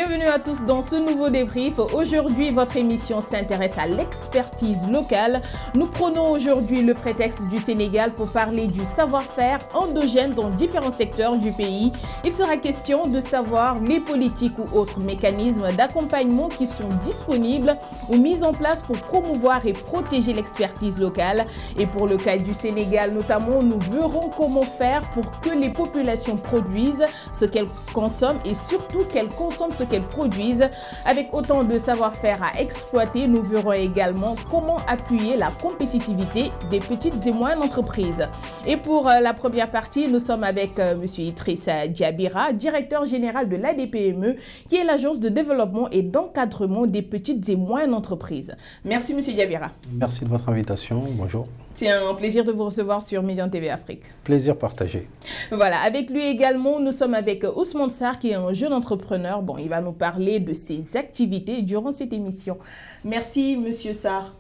Bienvenue à tous dans ce nouveau débrief. Aujourd'hui, votre émission s'intéresse à l'expertise locale. Nous prenons aujourd'hui le prétexte du Sénégal pour parler du savoir-faire endogène dans différents secteurs du pays. Il sera question de savoir les politiques ou autres mécanismes d'accompagnement qui sont disponibles ou mis en place pour promouvoir et protéger l'expertise locale. Et pour le cas du Sénégal notamment, nous verrons comment faire pour que les populations produisent ce qu'elles consomment et surtout qu'elles consomment ce qu'elles produisent. Avec autant de savoir-faire à exploiter, nous verrons également comment appuyer la compétitivité des petites et moyennes entreprises. Et pour la première partie, nous sommes avec M. Idrissa Diabira, directeur général de l'ADPME, qui est l'agence de développement et d'encadrement des petites et moyennes entreprises. Merci M. Diabira. Merci de votre invitation. Bonjour. C'est un plaisir de vous recevoir sur Médian TV Afrique. Plaisir partagé. Voilà, avec lui également, nous sommes avec Ousmane Sarr, qui est un jeune entrepreneur. Bon, il va nous parler de ses activités durant cette émission. Merci, Monsieur Sarr.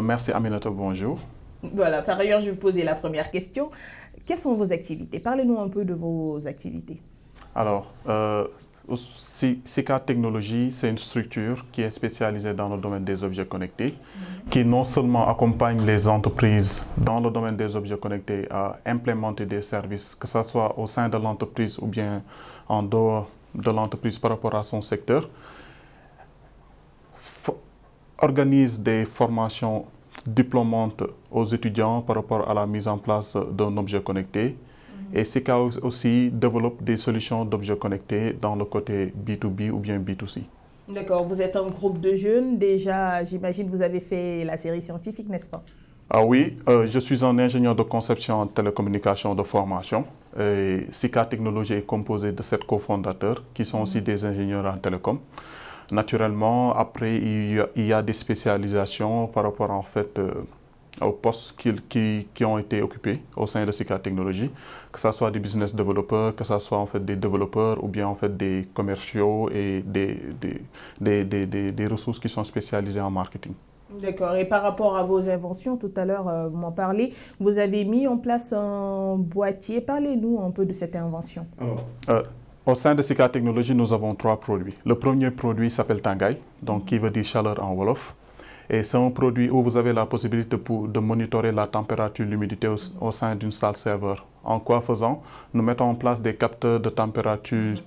Merci, Aminata. Bonjour. Voilà, par ailleurs, je vais vous poser la première question. Quelles sont vos activités? Parlez-nous un peu de vos activités. Alors, Sika Technologies, c'est une structure qui est spécialisée dans le domaine des objets connectés, qui non seulement accompagne les entreprises dans le domaine des objets connectés à implémenter des services, que ce soit au sein de l'entreprise ou bien en dehors de l'entreprise par rapport à son secteur, organise des formations diplômantes aux étudiants par rapport à la mise en place d'un objet connecté. Et Sika aussi développe des solutions d'objets connectés dans le côté B2B ou bien B2C. D'accord, vous êtes un groupe de jeunes. Déjà, j'imagine que vous avez fait la série scientifique, n'est-ce pas? Ah oui, je suis un ingénieur de conception en télécommunication de formation. Et Sika Technologies est composé de 7 cofondateurs qui sont aussi des ingénieurs en télécom. Naturellement, après, il y a des spécialisations par rapport en fait aux postes qui ont été occupés au sein de Sika Technologies, que ce soit des business développeurs, que ce soit en fait des développeurs ou bien en fait des commerciaux et des ressources qui sont spécialisées en marketing. D'accord. Et par rapport à vos inventions, tout à l'heure, vous m'en parlez, vous avez mis en place un boîtier. Parlez-nous un peu de cette invention. Au sein de Sika Technologies, nous avons 3 produits. Le premier produit s'appelle Tangay, donc qui veut dire chaleur en Wolof. Et c'est un produit où vous avez la possibilité de monitorer la température, l'humidité au sein d'une salle serveur. En quoi faisant, nous mettons en place des capteurs de température,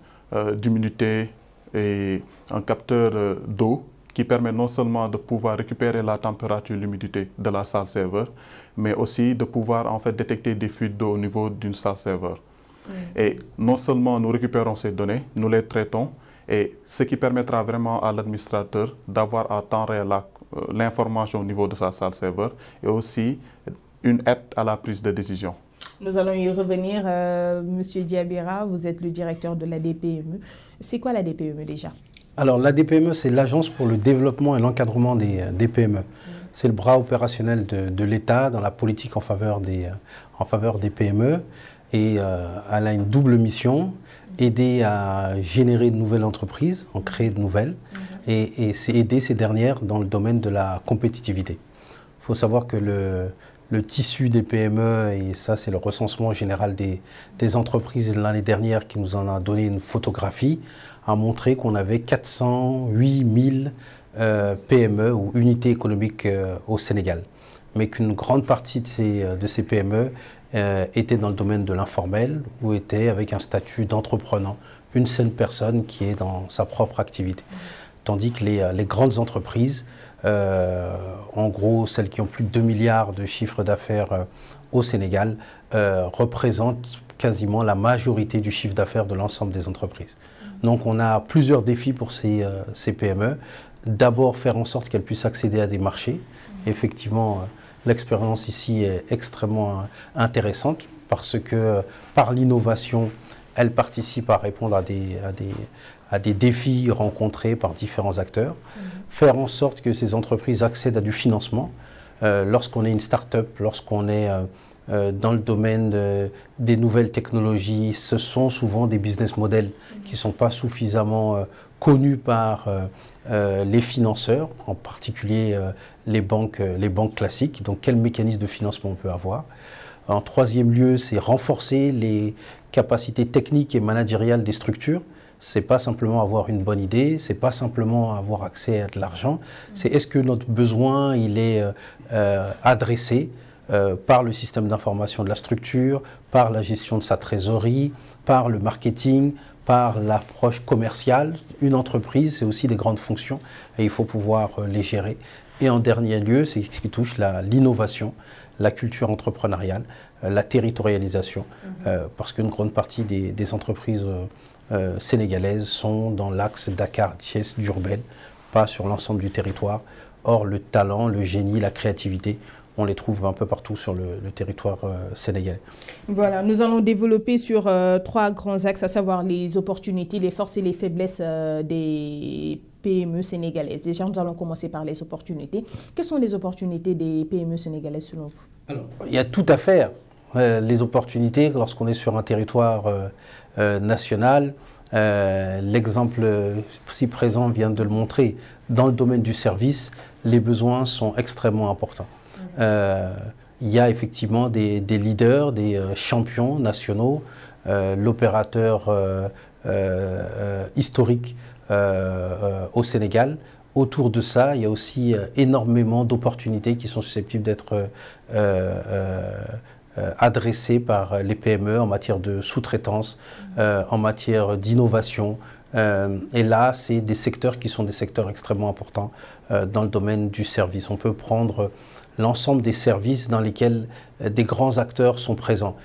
d'humidité et un capteur d'eau qui permet non seulement de pouvoir récupérer la température, l'humidité de la salle serveur, mais aussi de pouvoir en fait détecter des fuites d'eau au niveau d'une salle serveur. Et non seulement nous récupérons ces données, nous les traitons, et ce qui permettra vraiment à l'administrateur d'avoir à temps réel l'information au niveau de sa salle serveur et aussi une aide à la prise de décision. Nous allons y revenir. Monsieur Diabira, vous êtes le directeur de l'ADPME. C'est quoi l'ADPME déjà? Alors l'ADPME, c'est l'Agence pour le développement et l'encadrement des PME. C'est le bras opérationnel de l'État dans la politique en faveur des PME. Et elle a une double mission, aider à générer de nouvelles entreprises, en créer de nouvelles, et c'est aider ces dernières dans le domaine de la compétitivité. Il faut savoir que le tissu des PME, et ça c'est le recensement général des entreprises l'année dernière qui nous en a donné une photographie, a montré qu'on avait 408 000 PME ou unités économiques au Sénégal. Mais qu'une grande partie de ces PME étaient dans le domaine de l'informel ou étaient avec un statut d'entrepreneur, une seule personne qui est dans sa propre activité. Tandis que les grandes entreprises, en gros celles qui ont plus de 2 milliards de chiffre d'affaires au Sénégal, représentent quasiment la majorité du chiffre d'affaires de l'ensemble des entreprises. Donc on a plusieurs défis pour ces PME. D'abord faire en sorte qu'elles puissent accéder à des marchés. Effectivement, l'expérience ici est extrêmement intéressante parce que par l'innovation, elle participe à répondre à des défis rencontrés par différents acteurs. Faire en sorte que ces entreprises accèdent à du financement. Lorsqu'on est une start-up, lorsqu'on est dans le domaine des nouvelles technologies, ce sont souvent des business models qui ne sont pas suffisamment connus par les financeurs, en particulier les banques classiques. Donc quel mécanisme de financement on peut avoir? En troisième lieu, c'est renforcer les capacités techniques et managériales des structures. c'est pas simplement avoir une bonne idée, c'est pas simplement avoir accès à de l'argent, c'est est-ce que notre besoin il est adressé par le système d'information de la structure, par la gestion de sa trésorerie, par le marketing, par l'approche commerciale. Une entreprise, c'est aussi des grandes fonctions et il faut pouvoir les gérer. Et en dernier lieu, c'est ce qui touche l'innovation, la culture entrepreneuriale, la territorialisation, parce qu'une grande partie des entreprises sénégalaises sont dans l'axe Dakar-Thiès-Diourbel, pas sur l'ensemble du territoire. Or, le talent, le génie, la créativité, on les trouve un peu partout sur le territoire sénégalais. Voilà, nous allons développer sur 3 grands axes, à savoir les opportunités, les forces et les faiblesses des PME sénégalaises. Déjà, nous allons commencer par les opportunités. Quelles sont les opportunités des PME sénégalaises selon vous? Alors, il y a tout à faire. Les opportunités, lorsqu'on est sur un territoire national, l'exemple si présent vient de le montrer. Dans le domaine du service, les besoins sont extrêmement importants. Il y a effectivement des leaders, des champions nationaux, l'opérateur historique au Sénégal. Autour de ça, il y a aussi énormément d'opportunités qui sont susceptibles d'être adressées par les PME en matière de sous-traitance, en matière d'innovation. Et là, c'est des secteurs qui sont des secteurs extrêmement importants dans le domaine du service. On peut prendre l'ensemble des services dans lesquels des grands acteurs sont présents.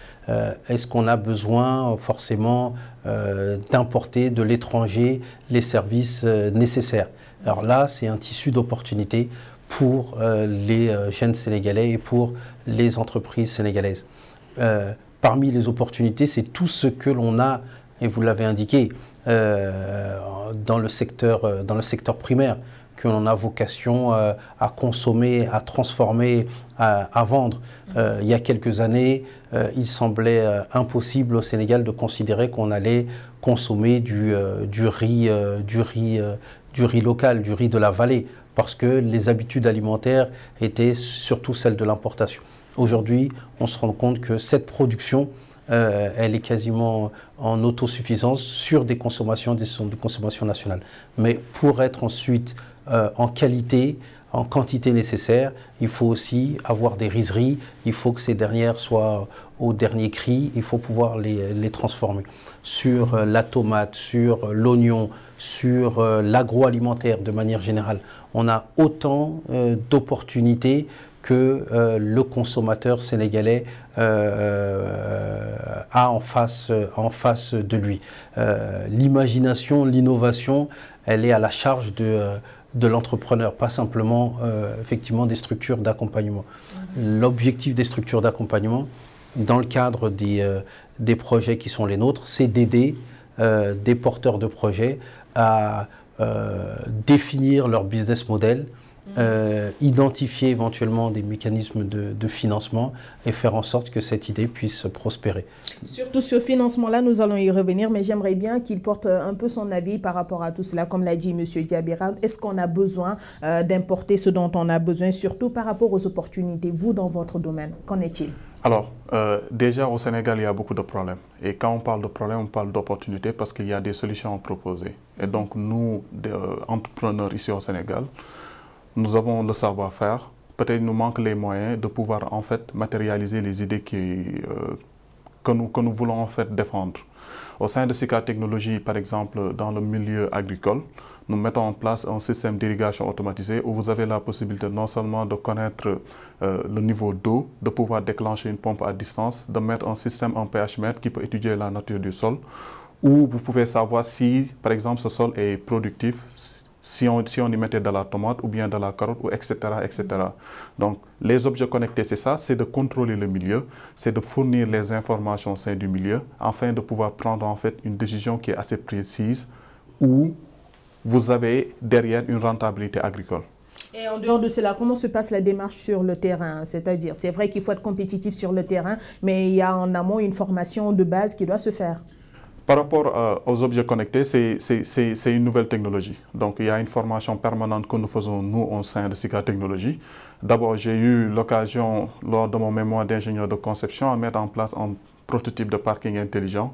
Est-ce qu'on a besoin forcément d'importer de l'étranger les services nécessaires? Alors là, c'est un tissu d'opportunités pour les jeunes Sénégalais et pour les entreprises sénégalaises. Parmi les opportunités, c'est tout ce que l'on a, et vous l'avez indiqué, dans le secteur primaire, que l'on a vocation à consommer, à transformer, à vendre. Il y a quelques années, il semblait impossible au Sénégal de considérer qu'on allait consommer du riz local, du riz de la vallée, parce que les habitudes alimentaires étaient surtout celles de l'importation. Aujourd'hui, on se rend compte que cette production, elle est quasiment en autosuffisance sur des consommations nationales. Mais pour être ensuite en qualité, en quantité nécessaire, il faut aussi avoir des rizeries, il faut que ces dernières soient au dernier cri, il faut pouvoir les transformer. Sur la tomate, sur l'oignon, sur l'agroalimentaire de manière générale, on a autant d'opportunités que le consommateur sénégalais a en face de lui. L'imagination, l'innovation, elle est à la charge de l'entrepreneur, pas simplement effectivement des structures d'accompagnement. L'objectif des structures d'accompagnement, dans le cadre des projets qui sont les nôtres, c'est d'aider des porteurs de projets à définir leur business model, identifier éventuellement des mécanismes de financement et faire en sorte que cette idée puisse prospérer. Surtout ce financement-là, nous allons y revenir, mais j'aimerais bien qu'il porte un peu son avis par rapport à tout cela. Comme l'a dit M. Diabira, est-ce qu'on a besoin d'importer ce dont on a besoin, surtout par rapport aux opportunités, vous, dans votre domaine? Qu'en est-il? Alors, déjà au Sénégal, il y a beaucoup de problèmes. Et quand on parle de problèmes, on parle d'opportunités parce qu'il y a des solutions à proposer. Et donc, nous, entrepreneurs ici au Sénégal, nous avons le savoir-faire. Peut-être il nous manque les moyens de pouvoir en fait matérialiser les idées que nous voulons en fait défendre. Au sein de SICA Technologies, par exemple, dans le milieu agricole, nous mettons en place un système d'irrigation automatisé où vous avez la possibilité non seulement de connaître le niveau d'eau, de pouvoir déclencher une pompe à distance, de mettre un système en pH mètre qui peut étudier la nature du sol, où vous pouvez savoir si, par exemple, ce sol est productif, si on y mettait de la tomate ou bien de la carotte, ou etc., etc. Donc, les objets connectés, c'est ça, c'est de contrôler le milieu, c'est de fournir les informations au sein du milieu, afin de pouvoir prendre en fait une décision qui est assez précise, où vous avez derrière une rentabilité agricole. Et en dehors de cela, comment se passe la démarche sur le terrain? C'est-à-dire, c'est vrai qu'il faut être compétitif sur le terrain, mais il y a en amont une formation de base qui doit se faire. Par rapport aux objets connectés, c'est une nouvelle technologie. Donc, il y a une formation permanente que nous faisons, nous, au sein de SICA Technologies. D'abord, j'ai eu l'occasion, lors de mon mémoire d'ingénieur de conception, à mettre en place un prototype de parking intelligent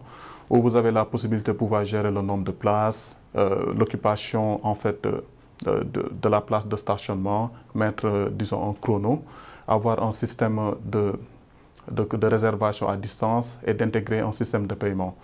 où vous avez la possibilité de pouvoir gérer le nombre de places, l'occupation en fait de la place de stationnement, mettre disons un chrono, avoir un système de réservation à distance et d'intégrer un système de paiement.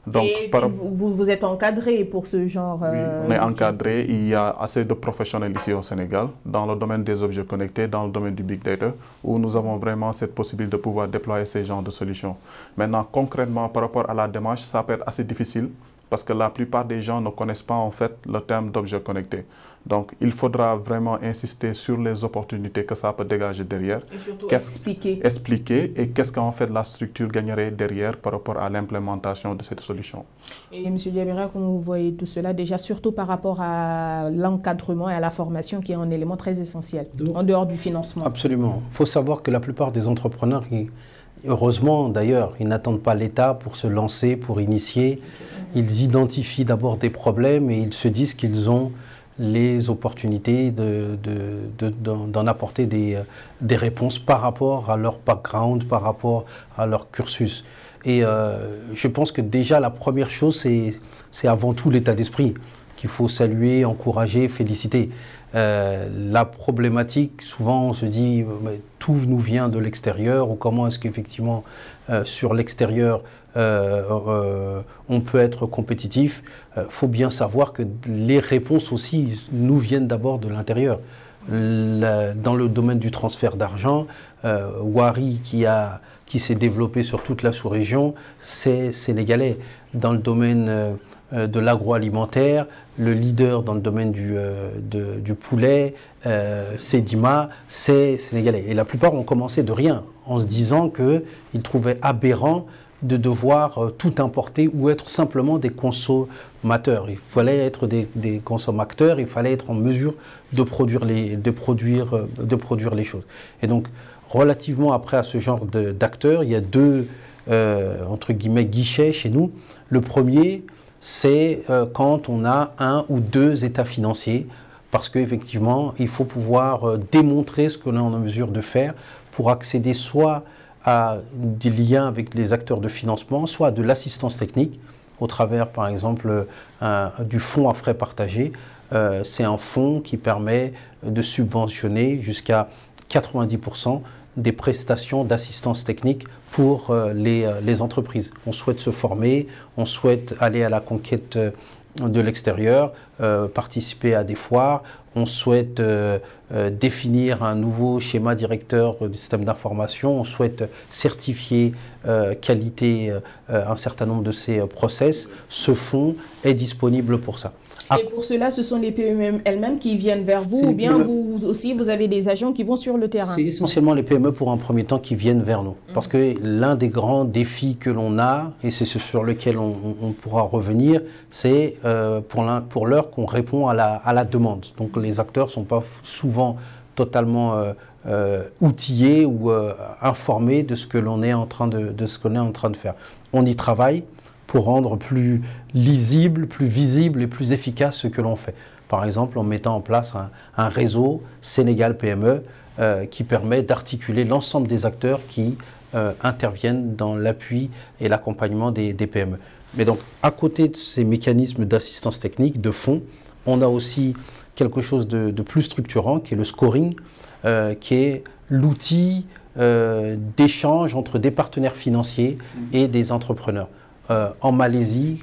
Donc, et vous êtes encadré pour ce genre Oui, on est encadré. Il y a assez de professionnels ici au Sénégal, dans le domaine des objets connectés, dans le domaine du big data, où nous avons vraiment cette possibilité de pouvoir déployer ces genres de solutions. Maintenant, concrètement, par rapport à la démarche, ça peut être assez difficile, parce que la plupart des gens ne connaissent pas en fait le terme d'objet connecté. Donc, il faudra vraiment insister sur les opportunités que ça peut dégager derrière. Et surtout expliquer. Expliquer et qu'est-ce qu'en fait la structure gagnerait derrière par rapport à l'implémentation de cette solution. Et M. Diabira, comment vous voyez tout cela, déjà surtout par rapport à l'encadrement et à la formation qui est un élément très essentiel, en dehors du financement? Absolument. Il faut savoir que la plupart des entrepreneurs, heureusement d'ailleurs, ils n'attendent pas l'État pour se lancer, pour initier. Ils identifient d'abord des problèmes et ils se disent qu'ils ont les opportunités d'en apporter des réponses par rapport à leur background, par rapport à leur cursus. Et je pense que déjà la première chose, c'est avant tout l'état d'esprit qu'il faut saluer, encourager, féliciter. La problématique, souvent on se dit tout nous vient de l'extérieur, ou comment est-ce qu'effectivement sur l'extérieur on peut être compétitif. Faut bien savoir que les réponses aussi nous viennent d'abord de l'intérieur. Dans le domaine du transfert d'argent, Wari qui s'est développé sur toute la sous-région, c'est sénégalais. Dans le domaine de l'agroalimentaire, le leader dans le domaine du poulet, Sedima, c'est sénégalais. Et la plupart ont commencé de rien, en se disant qu'ils trouvaient aberrant de devoir tout importer ou être simplement des consommateurs. Il fallait être des consommateurs, il fallait être en mesure de produire les choses. Et donc, relativement après à ce genre d'acteurs, il y a deux, entre guillemets, guichets chez nous. Le premier, c'est quand on a un ou deux états financiers, parce qu'effectivement, il faut pouvoir démontrer ce que l'on est en mesure de faire pour accéder soit à des liens avec les acteurs de financement, soit à de l'assistance technique, au travers, par exemple, du fonds à frais partagés. C'est un fonds qui permet de subventionner jusqu'à 90% des prestations d'assistance technique pour les entreprises. On souhaite se former, on souhaite aller à la conquête de l'extérieur, participer à des foires, on souhaite définir un nouveau schéma directeur du système d'information, on souhaite certifier qualité un certain nombre de ces process. Ce fonds est disponible pour ça. Et pour cela, ce sont les PME elles-mêmes qui viennent vers vous, ou bien vous aussi, vous avez des agents qui vont sur le terrain? C'est essentiellement les PME pour un premier temps qui viennent vers nous. Parce que l'un des grands défis que l'on a, et c'est ce sur lequel on pourra revenir, c'est pour l'heure qu'on répond à la demande. Donc les acteurs ne sont pas souvent totalement outillés ou informés de ce que l'on est en train de faire. On y travaille pour rendre plus lisible, plus visible et plus efficace ce que l'on fait. Par exemple, en mettant en place un réseau Sénégal PME qui permet d'articuler l'ensemble des acteurs qui interviennent dans l'appui et l'accompagnement des PME. Mais donc, à côté de ces mécanismes d'assistance technique, de fonds, on a aussi quelque chose de plus structurant qui est le scoring, qui est l'outil d'échange entre des partenaires financiers et des entrepreneurs. En Malaisie,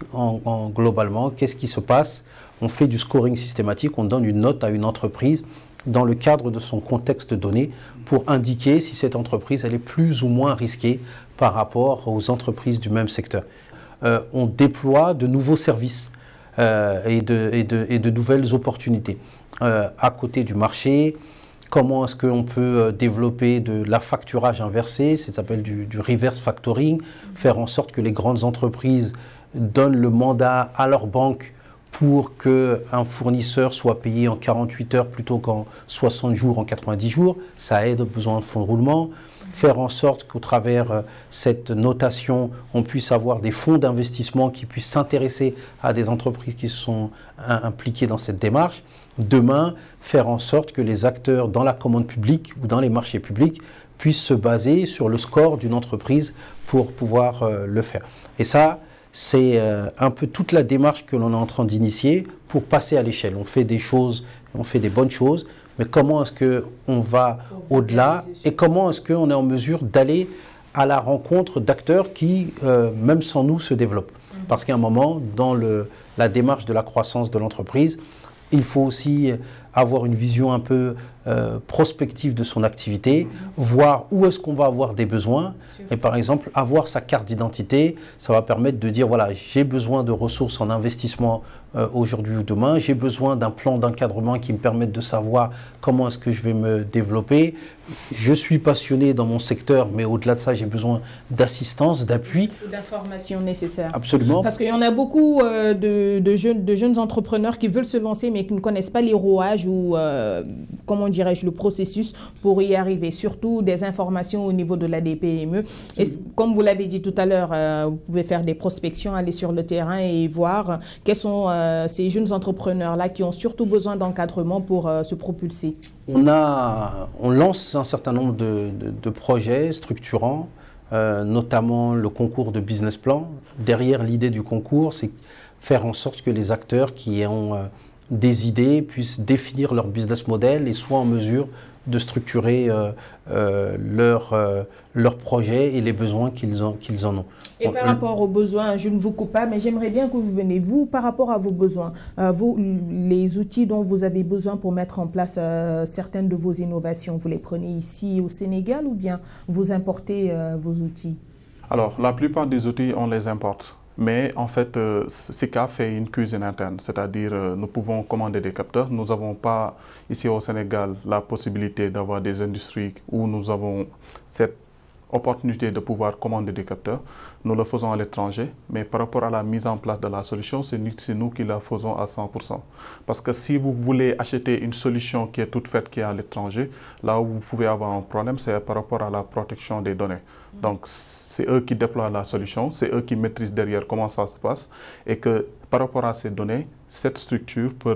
globalement, qu'est-ce qui se passe? On fait du scoring systématique, on donne une note à une entreprise dans le cadre de son contexte donné pour indiquer si cette entreprise elle est plus ou moins risquée par rapport aux entreprises du même secteur. On déploie de nouveaux services et de nouvelles opportunités. À côté du marché, comment est-ce qu'on peut développer de la facturage inversé, ça s'appelle du reverse factoring, faire en sorte que les grandes entreprises donnent le mandat à leur banque pour qu'un fournisseur soit payé en 48 heures plutôt qu'en 60 jours, en 90 jours. Ça aide aux besoins de fonds de roulement. Faire en sorte qu'au travers cette notation, on puisse avoir des fonds d'investissement qui puissent s'intéresser à des entreprises qui sont impliquées dans cette démarche. Demain, faire en sorte que les acteurs dans la commande publique ou dans les marchés publics puissent se baser sur le score d'une entreprise pour pouvoir le faire. Et ça, c'est un peu toute la démarche que l'on est en train d'initier pour passer à l'échelle. On fait des choses, on fait des bonnes choses, mais comment est-ce qu'on va au-delà et comment est-ce qu'on est en mesure d'aller à la rencontre d'acteurs qui, même sans nous, se développent. Parce qu'à un moment, dans la démarche de la croissance de l'entreprise, il faut aussi avoir une vision un peu prospective de son activité, voir où est-ce qu'on va avoir des besoins. Et par exemple, avoir sa carte d'identité, ça va permettre de dire, voilà, j'ai besoin de ressources en investissement aujourd'hui ou demain, j'ai besoin d'un plan d'encadrement qui me permette de savoir comment est-ce que je vais me développer. Je suis passionné dans mon secteur, mais au-delà de ça, j'ai besoin d'assistance, d'appui. D'informations nécessaires. Absolument. Parce qu'il y en a beaucoup de jeunes entrepreneurs qui veulent se lancer, mais qui ne connaissent pas les rouages ou, comment dirais-je, le processus pour y arriver. Surtout des informations au niveau de la DPME. Et comme vous l'avez dit tout à l'heure, vous pouvez faire des prospections, aller sur le terrain et voir quels sont ces jeunes entrepreneurs-là qui ont surtout besoin d'encadrement pour se propulser. On lance un certain nombre de projets structurants, notamment le concours de business plan. Derrière l'idée du concours, c'est faire en sorte que les acteurs qui ont des idées puissent définir leur business model et soient en mesure de structurer leurs projets et les besoins qu'ils en ont. Et par rapport aux besoins, je ne vous coupe pas, mais j'aimerais bien que vous veniez, vous, par rapport à vos besoins, les outils dont vous avez besoin pour mettre en place certaines de vos innovations, vous les prenez ici au Sénégal ou bien vous importez vos outils? Alors, la plupart des outils, on les importe. Mais en fait, Sika fait une cuisine interne, c'est-à-dire nous pouvons commander des capteurs. Nous n'avons pas ici au Sénégal la possibilité d'avoir des industries où nous avons cette opportunité de pouvoir commander des capteurs. Nous le faisons à l'étranger, mais par rapport à la mise en place de la solution, c'est nous qui la faisons à 100%. Parce que si vous voulez acheter une solution qui est toute faite, qui est à l'étranger, là où vous pouvez avoir un problème, c'est par rapport à la protection des données. Donc, c'est eux qui déploient la solution, c'est eux qui maîtrisent derrière comment ça se passe et que par rapport à ces données, cette structure peut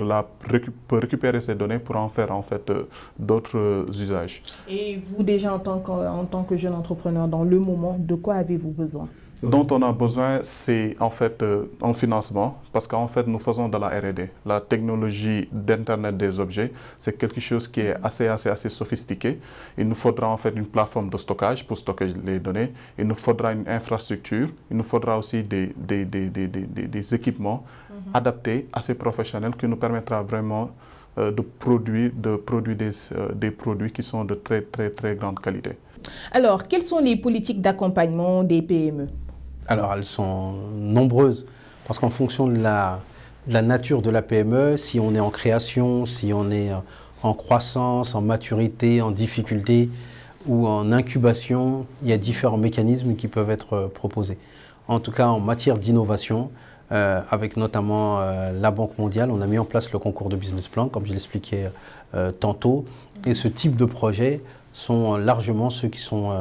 récupérer ces données pour en faire en fait d'autres usages. Et vous déjà en tant que jeune entrepreneur, dans le moment, de quoi avez-vous besoin? Ce dont on a besoin, c'est en fait un financement parce qu'en fait nous faisons de la R&D. La technologie d'Internet des objets, c'est quelque chose qui est assez sophistiqué. Il nous faudra en fait une plateforme de stockage pour stocker les données. Il nous faudra une infrastructure. Il nous faudra aussi des équipements adaptés, assez professionnels, qui nous permettra vraiment de produire des produits qui sont de très grande qualité. Alors, quelles sont les politiques d'accompagnement des PME? Alors, elles sont nombreuses, parce qu'en fonction de la nature de la PME, si on est en création, si on est en croissance, en maturité, en difficulté ou en incubation, il y a différents mécanismes qui peuvent être proposés. En tout cas, en matière d'innovation, avec notamment la Banque mondiale, on a mis en place le concours de business plan, comme je l'expliquais tantôt, et ce type de projets sont largement ceux qui sont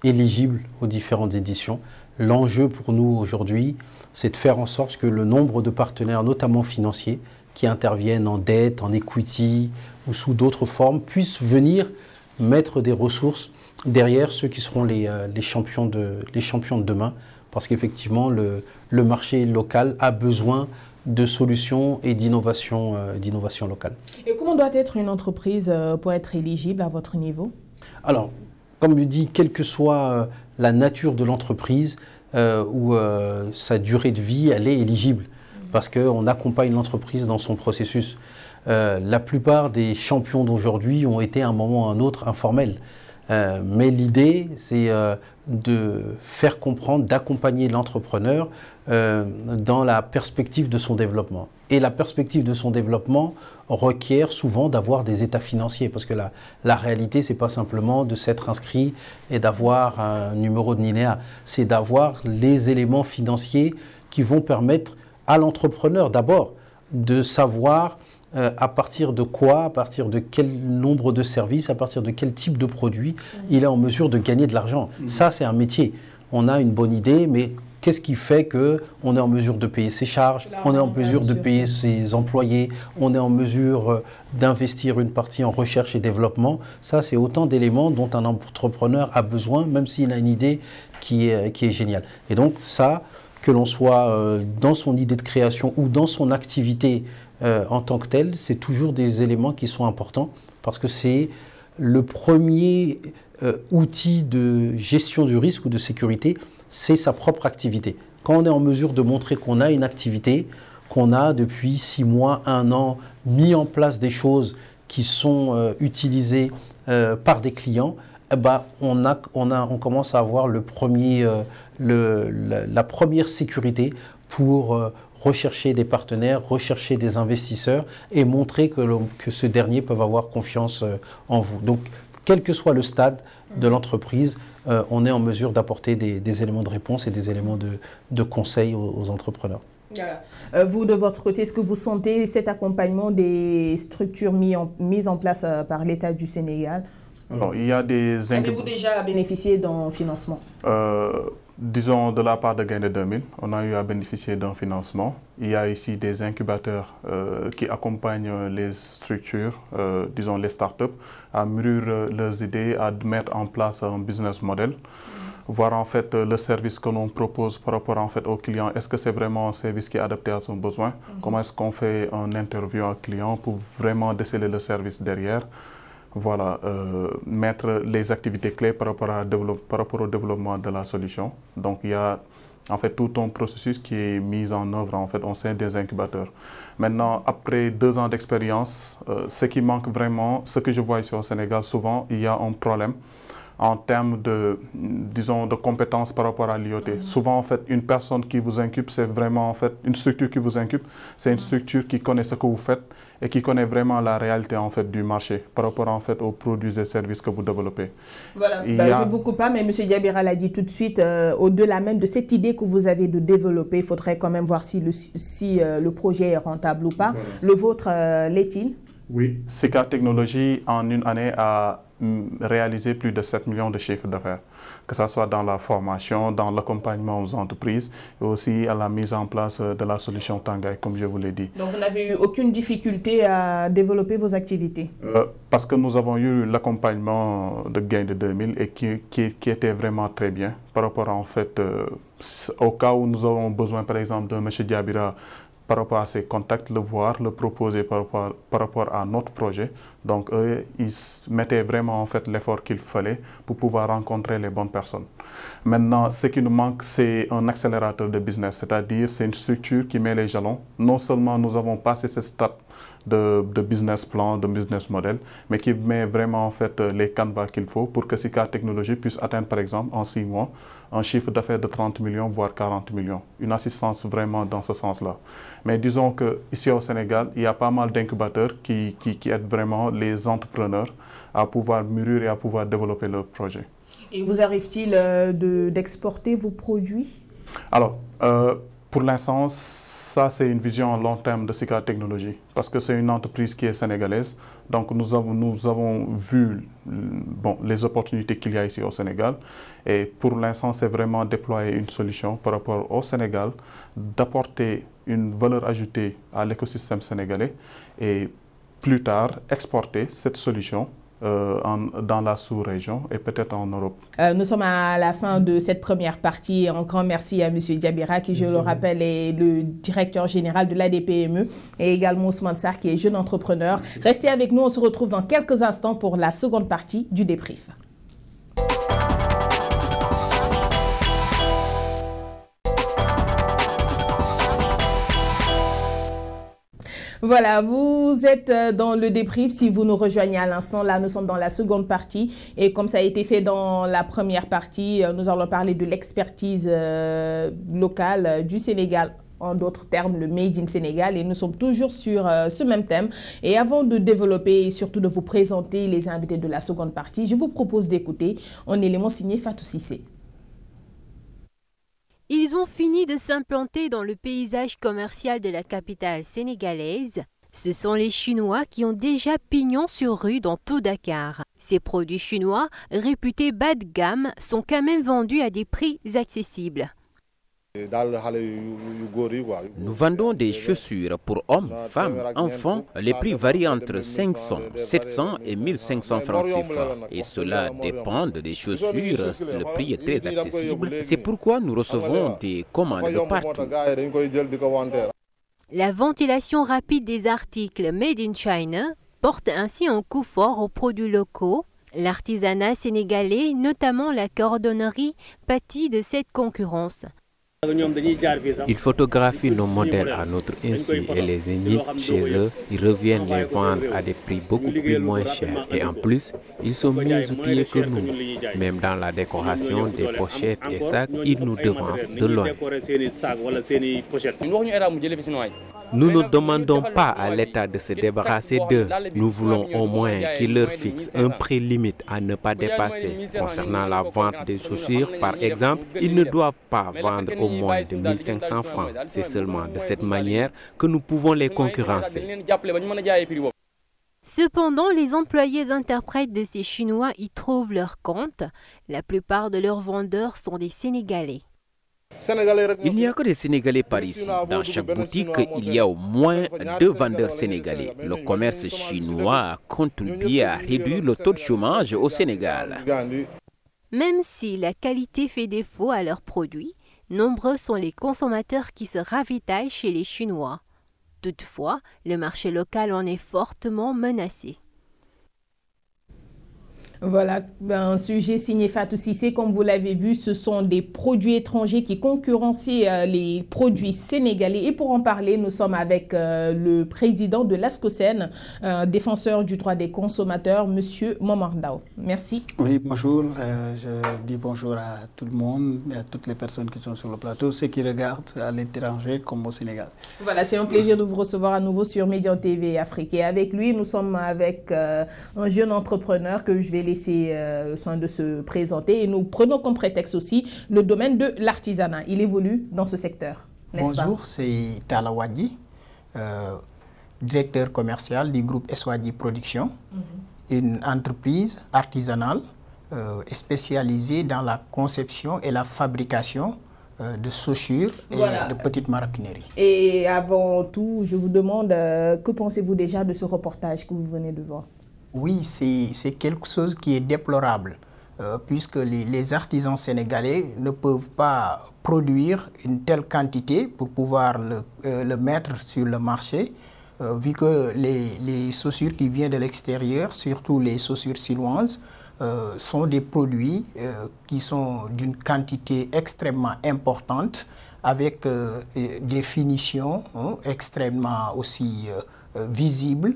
éligibles aux différentes éditions. L'enjeu pour nous aujourd'hui, c'est de faire en sorte que le nombre de partenaires, notamment financiers, qui interviennent en dette, en equity ou sous d'autres formes, puissent venir mettre des ressources derrière ceux qui seront les champions de demain. Parce qu'effectivement, le marché local a besoin de solutions et d'innovation locale. Et comment doit être une entreprise pour être éligible à votre niveau? Alors, comme je dis, quelle que soit la nature de l'entreprise ou sa durée de vie, elle est éligible parce qu'on accompagne l'entreprise dans son processus. La plupart des champions d'aujourd'hui ont été à un moment ou à un autre informels. Mais l'idée, c'est de faire comprendre, d'accompagner l'entrepreneur dans la perspective de son développement. Et la perspective de son développement requiert souvent d'avoir des états financiers, parce que la réalité, ce n'est pas simplement de s'être inscrit et d'avoir un numéro de NINEA, c'est d'avoir les éléments financiers qui vont permettre à l'entrepreneur d'abord de savoir à partir de quoi, à partir de quel nombre de services, à partir de quel type de produit il est en mesure de gagner de l'argent. Ça, c'est un métier. On a une bonne idée, mais qu'est-ce qui fait qu'on est en mesure de payer ses charges, on est en mesure de payer ses employés, on est en mesure d'investir une partie en recherche et développement? Ça, c'est autant d'éléments dont un entrepreneur a besoin, même s'il a une idée qui est géniale. Et donc ça, que l'on soit dans son idée de création ou dans son activité en tant que telle, c'est toujours des éléments qui sont importants parce que c'est le premier outil de gestion du risque ou de sécurité, c'est sa propre activité. Quand on est en mesure de montrer qu'on a une activité, qu'on a depuis 6 mois, 1 an, mis en place des choses qui sont utilisées par des clients, on commence à avoir la première sécurité pour rechercher des partenaires, rechercher des investisseurs et montrer que ce dernier peut avoir confiance en vous. Donc, quel que soit le stade de l'entreprise, on est en mesure d'apporter des éléments de réponse et des éléments de conseil aux entrepreneurs. Voilà. Vous, de votre côté, est-ce que vous sentez cet accompagnement des structures mises en place par l'État du Sénégal? Alors, il y a des... Avez-vous déjà bénéficié d'un financement? Disons, de la part de Gaïndé 2000, on a eu à bénéficier d'un financement. Il y a ici des incubateurs qui accompagnent les structures, disons les startups, à mûrir leurs idées, à mettre en place un business model, voir en fait le service que l'on propose par rapport en fait au client. Est-ce que c'est vraiment un service qui est adapté à son besoin? Comment est-ce qu'on fait un interview à un client pour vraiment déceler le service derrière? Voilà, mettre les activités clés par rapport au développement de la solution. Donc, il y a en fait tout un processus qui est mis en œuvre en fait au sein des incubateurs. Maintenant, après 2 ans d'expérience, ce qui manque vraiment, ce que je vois ici au Sénégal, souvent, il y a un problème en termes de, disons, de compétences par rapport à l'IoT. Souvent, en fait, une personne qui vous incube, c'est vraiment, en fait, une structure qui vous incube, c'est une structure qui connaît ce que vous faites et qui connaît vraiment la réalité, en fait, du marché par rapport, en fait, aux produits et services que vous développez. Voilà, je ne vous coupe pas, mais M. Diabira l'a dit tout de suite, au-delà même de cette idée que vous avez de développer, il faudrait quand même voir si le projet est rentable ou pas. Voilà. Le vôtre, l'est-il? Oui, Sika Technologies, en une année, a réalisé plus de 7 millions de chiffres d'affaires, que ce soit dans la formation, dans l'accompagnement aux entreprises et aussi à la mise en place de la solution Tanguy, comme je vous l'ai dit. Donc vous n'avez eu aucune difficulté à développer vos activités? Parce que nous avons eu l'accompagnement de Gaïndé 2000 et qui était vraiment très bien par rapport en fait au cas où nous avons besoin par exemple de M. Diabira par rapport à ses contacts, le voir, le proposer par rapport à notre projet. Donc, eux, ils mettaient vraiment en fait l'effort qu'il fallait pour pouvoir rencontrer les bonnes personnes. Maintenant, ce qui nous manque, c'est un accélérateur de business, c'est-à-dire c'est une structure qui met les jalons. Non seulement nous avons passé ce stade de business plan, de business model, mais qui met vraiment en fait les canevas qu'il faut pour que Sika Technologies puisse atteindre par exemple en 6 mois un chiffre d'affaires de 30 millions, voire 40 millions. Une assistance vraiment dans ce sens-là. Mais disons qu'ici au Sénégal, il y a pas mal d'incubateurs qui aident vraiment les entrepreneurs à pouvoir mûrir et à pouvoir développer leurs projets. Et vous arrive-t-il d'exporter vos produits? Alors, pour l'instant, ça c'est une vision à long terme de Sika Technologies parce que c'est une entreprise qui est sénégalaise. Donc nous avons vu les opportunités qu'il y a ici au Sénégal et pour l'instant c'est vraiment déployer une solution par rapport au Sénégal, d'apporter une valeur ajoutée à l'écosystème sénégalais et plus tard exporter cette solution dans la sous-région et peut-être en Europe. Nous sommes à la fin de cette première partie. Un grand merci à M. Diabira qui, je le rappelle, est le directeur général de l'ADPME et également Ousmane Sarr qui est jeune entrepreneur. Restez avec nous, on se retrouve dans quelques instants pour la seconde partie du débrief. Voilà, vous êtes dans le débrief. Si vous nous rejoignez à l'instant, là, nous sommes dans la seconde partie. Et comme ça a été fait dans la première partie, nous allons parler de l'expertise locale du Sénégal. En d'autres termes, le Made in Sénégal. Et nous sommes toujours sur ce même thème. Et avant de développer et surtout de vous présenter les invités de la seconde partie, je vous propose d'écouter un élément signé Fatou Cissé. Ils ont fini de s'implanter dans le paysage commercial de la capitale sénégalaise. Ce sont les Chinois qui ont déjà pignon sur rue dans tout Dakar. Ces produits chinois, réputés bas de gamme, sont quand même vendus à des prix accessibles. Nous vendons des chaussures pour hommes, femmes, enfants. Les prix varient entre 500, 700 et 1500 francs CFA. Et cela dépend des chaussures. Le prix est très accessible. C'est pourquoi nous recevons des commandes de partout. La ventilation rapide des articles Made in China porte ainsi un coup fort aux produits locaux. L'artisanat sénégalais, notamment la cordonnerie, pâtit de cette concurrence. Ils photographient nos modèles à notre insu et les émitent chez eux. Ils reviennent les vendre à des prix beaucoup plus moins chers. Et en plus, ils sont mieux outillés que nous. Même dans la décoration des pochettes et sacs, ils nous devancent de loin. Nous ne demandons pas à l'État de se débarrasser d'eux. Nous voulons au moins qu'il leur fixe un prix limite à ne pas dépasser. Concernant la vente des chaussures, par exemple, ils ne doivent pas vendre au moins de 1500 francs. C'est seulement de cette manière que nous pouvons les concurrencer. Cependant, les employés interprètes de ces Chinois y trouvent leur compte. La plupart de leurs vendeurs sont des Sénégalais. Il n'y a que des Sénégalais par ici. Dans chaque boutique, il y a au moins 2 vendeurs sénégalais. Le commerce chinois a contribué à réduire le taux de chômage au Sénégal. Même si la qualité fait défaut à leurs produits, nombreux sont les consommateurs qui se ravitaillent chez les Chinois. Toutefois, le marché local en est fortement menacé. Voilà, un sujet signé Fatou Cissé. Comme vous l'avez vu, ce sont des produits étrangers qui concurrencient les produits sénégalais. Et pour en parler, nous sommes avec le président de l'ASCOSEN, défenseur du droit des consommateurs, Monsieur Momar Ndao. Merci. Oui, bonjour. Je dis bonjour à tout le monde, à toutes les personnes qui sont sur le plateau, ceux qui regardent à l'étranger comme au Sénégal. Voilà, c'est un plaisir de vous recevoir à nouveau sur Médian TV Afrique. Et avec lui, nous sommes avec un jeune entrepreneur que je vais laisser le soin de se présenter. Et nous prenons comme prétexte aussi le domaine de l'artisanat. Il évolue dans ce secteur, n'est-ce pas? Bonjour, c'est Tala Wadji, directeur commercial du groupe Eswadi Production, une entreprise artisanale spécialisée dans la conception et la fabrication de chaussures et de petites maroquineries. Et avant tout, je vous demande, que pensez-vous déjà de ce reportage que vous venez de voir? Oui, c'est quelque chose qui est déplorable, puisque les artisans sénégalais ne peuvent pas produire une telle quantité pour pouvoir le mettre sur le marché, vu que les chaussures qui viennent de l'extérieur, surtout les chaussures chinoises, sont des produits qui sont d'une quantité extrêmement importante, avec des finitions extrêmement aussi visibles.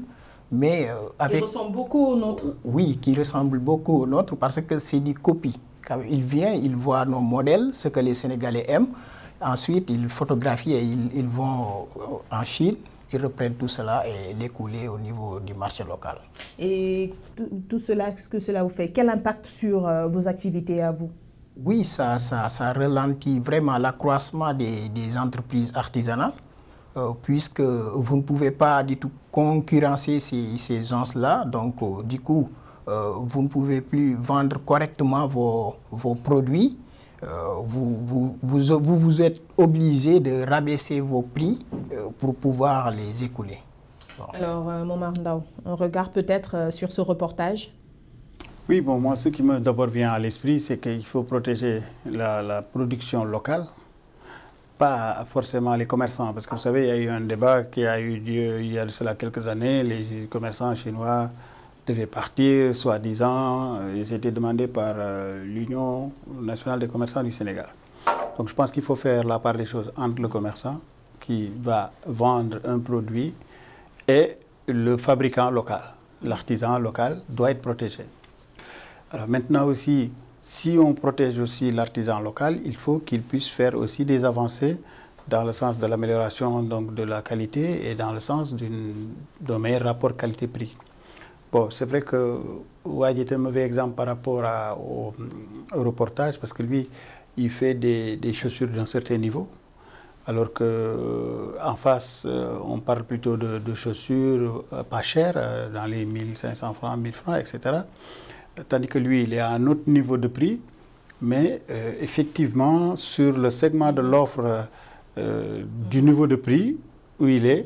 Mais qui ressemble beaucoup au nôtre. Oui, qui ressemble beaucoup au nôtre parce que c'est du copie. Quand il vient, il voit nos modèles, ce que les Sénégalais aiment. Ensuite, ils photographient et ils vont en Chine. Ils reprennent tout cela et l'écouler au niveau du marché local. Et tout cela, ce que cela vous fait, quel impact sur vos activités à vous? Oui, ça ralentit vraiment l'accroissement des entreprises artisanales. Puisque vous ne pouvez pas du tout concurrencer ces gens-là, donc du coup, vous ne pouvez plus vendre correctement vos produits. Vous êtes obligé de rabaisser vos prix pour pouvoir les écouler. Bon. Alors, Momar Ndao, un regard peut-être sur ce reportage? Oui, bon, moi, ce qui me d'abord vient à l'esprit, c'est qu'il faut protéger la production locale. Pas forcément les commerçants, parce que vous savez, il y a eu un débat qui a eu lieu il y a de cela quelques années. Les commerçants chinois devaient partir, soi-disant. Ils étaient demandés par l'Union nationale des commerçants du Sénégal. Donc je pense qu'il faut faire la part des choses entre le commerçant qui va vendre un produit et le fabricant local. L'artisan local doit être protégé. Alors maintenant aussi, si on protège aussi l'artisan local, il faut qu'il puisse faire aussi des avancées dans le sens de l'amélioration de la qualité et dans le sens d'un meilleur rapport qualité-prix. Bon, c'est vrai que Wadi est un mauvais exemple par rapport au reportage parce que lui, il fait des chaussures d'un certain niveau, alors qu'en face, on parle plutôt de chaussures pas chères, dans les 1500 francs, 1000 francs, etc. Tandis que lui, il est à un autre niveau de prix, Mais effectivement, sur le segment de l'offre du niveau de prix où il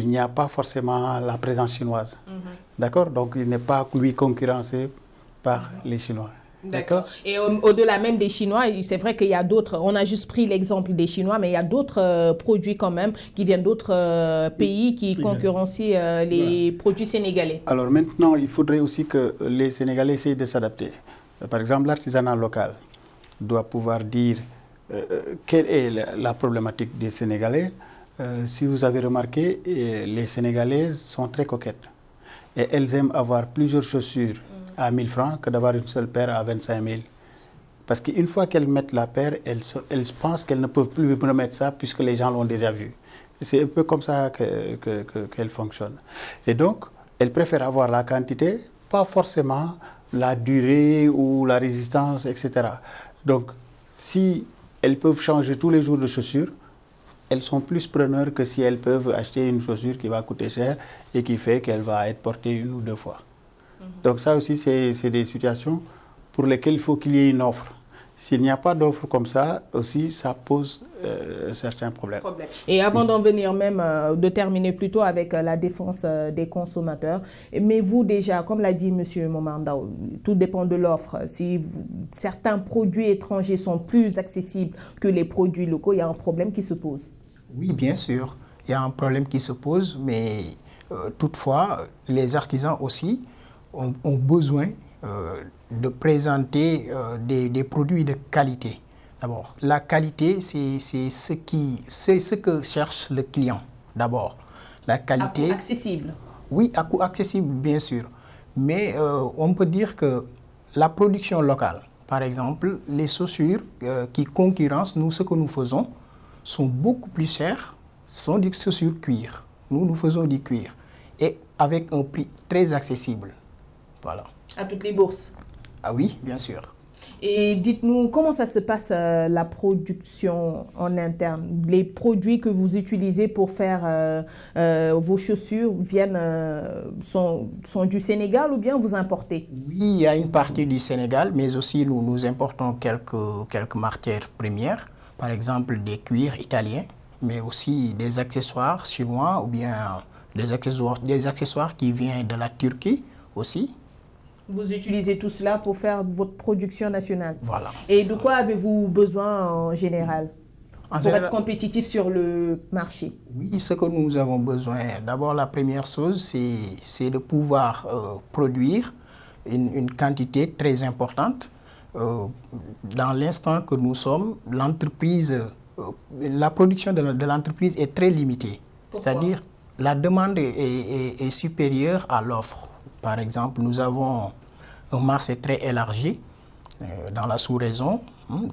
n'y a pas forcément la présence chinoise. D'accord? Donc il n'est pas, lui, concurrencé par les Chinois. D'accord. Et au-delà même des Chinois, c'est vrai qu'il y a d'autres, on a juste pris l'exemple des Chinois, mais il y a d'autres produits quand même qui viennent d'autres pays qui concurrencient les produits sénégalais. Alors maintenant, il faudrait aussi que les Sénégalais essayent de s'adapter. Par exemple, l'artisanat local doit pouvoir dire quelle est la problématique des Sénégalais. Si vous avez remarqué, les Sénégalaises sont très coquettes. Et elles aiment avoir plusieurs chaussures à 1000 francs que d'avoir une seule paire à 25 000. Parce qu'une fois qu'elles mettent la paire, elles pensent qu'elles ne peuvent plus remettre ça puisque les gens l'ont déjà vu. C'est un peu comme ça qu'elles fonctionnent. Et donc, elles préfèrent avoir la quantité, pas forcément la durée ou la résistance, etc. Donc, si elles peuvent changer tous les jours de chaussures, elles sont plus preneurs que si elles peuvent acheter une chaussure qui va coûter cher et qui fait qu'elle va être portée 1 ou 2 fois. Donc ça aussi, c'est des situations pour lesquelles il faut qu'il y ait une offre. S'il n'y a pas d'offre comme ça, aussi, ça pose certains problèmes. Et avant d'en venir même, de terminer plutôt avec la défense des consommateurs, mais vous déjà, comme l'a dit M. Momar Ndao, tout dépend de l'offre. Si certains produits étrangers sont plus accessibles que les produits locaux, il y a un problème qui se pose. Oui, bien sûr, il y a un problème qui se pose, mais toutefois, les artisans aussi ont besoin de présenter des produits de qualité. D'abord, la qualité, c'est ce que cherche le client. D'abord, la qualité... À coût accessible. Oui, à coût accessible, bien sûr. Mais on peut dire que la production locale, par exemple, les chaussures qui concurrencent, nous, ce que nous faisons, sont beaucoup plus chères, sont des chaussures cuir. Nous faisons du cuir. Et avec un prix très accessible. Voilà. À toutes les bourses. Ah oui, bien sûr. Et dites-nous, comment ça se passe la production en interne? Les produits que vous utilisez pour faire vos chaussures sont du Sénégal ou bien vous importez? Oui, il y a une partie du Sénégal, mais aussi nous importons quelques matières premières. Par exemple, des cuirs italiens, mais aussi des accessoires chinois ou bien des accessoires qui viennent de la Turquie aussi. Vous utilisez tout cela pour faire votre production nationale. Voilà. Et de quoi avez-vous besoin en général pour être compétitif sur le marché? Oui, ce que nous avons besoin, d'abord la première chose, c'est de pouvoir produire une quantité très importante. Dans l'instant que nous sommes, la production de l'entreprise est très limitée. C'est-à-dire la demande est supérieure à l'offre. Par exemple, nous avons un marché très élargi dans la sous-région,